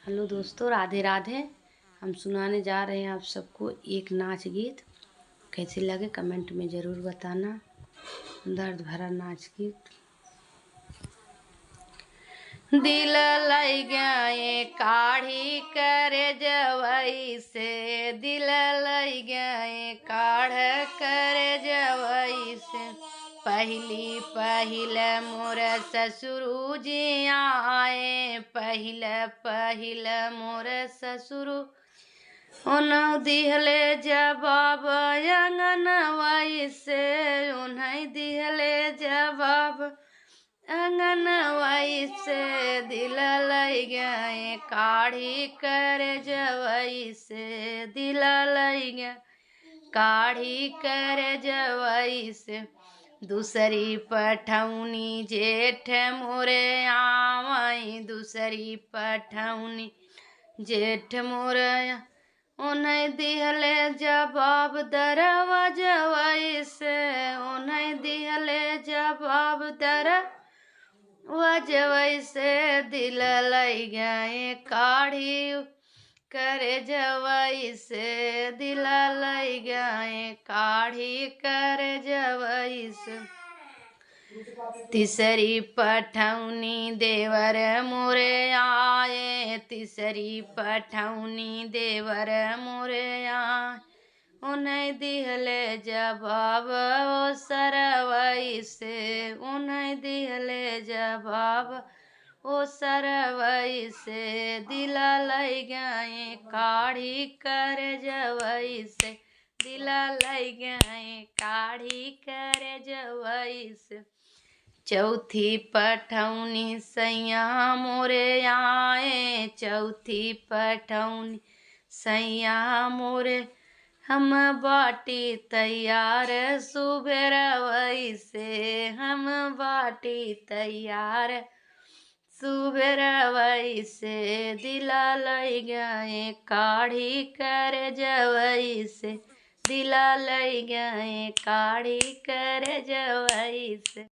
Hello दोस्तों, राधे राधे। हम सुनाने जा रहे हैं आप सबको एक नाच गीत। कैसे लगे कमेंट में ज़रूर बताना। दर्द भरा नाच गीत। दिल लई गए काढ़ी करे जवई से, दिल लई गए काढ़ करे जवई से। पहली पहल मोर ससुरु जी आए, पहल मोर ससुरु उन्हें दिहले जवाब अंगनवाई से, उन्हें दिहले जवाब अंगनवाई से। दिल लई गए काढ़ी कर जवई से, दिल लई गए काढ़ी कर जवई से। दूसरी पठौनी जेठ मोरे आवई, दूसरी पठौनी जेठ मोरे उन्हें दिहले जवाब दरवा जवई से, उन्हें दिहले जवाब दरवा जवई से। दिल लई गए काढ़ी करे जवई से, दिल लई गए काढ़ी करे जवई से। तीसरी पठौनी देवर मोरे आए, तीसरी पठौनी देवर मोरे आए। उन्हें दिहले जवाब ओ सरवई से, उन्हें दिहले जवाब ओ सरवई से। दिल लई गए काढ़ी कर जवई से, दिल लई गए काढ़ी कर जवई से। चौथी पठौनी सैया मोरे आए, चौथी पठौनी सैया मोरे हम बाटी तैयार सुबेरवई से, हम बाटी तैयार सुबेरवई से। दिल लई गए काढ़ी कर जवई से, दिल लई गए काढ़ी कर जवई से।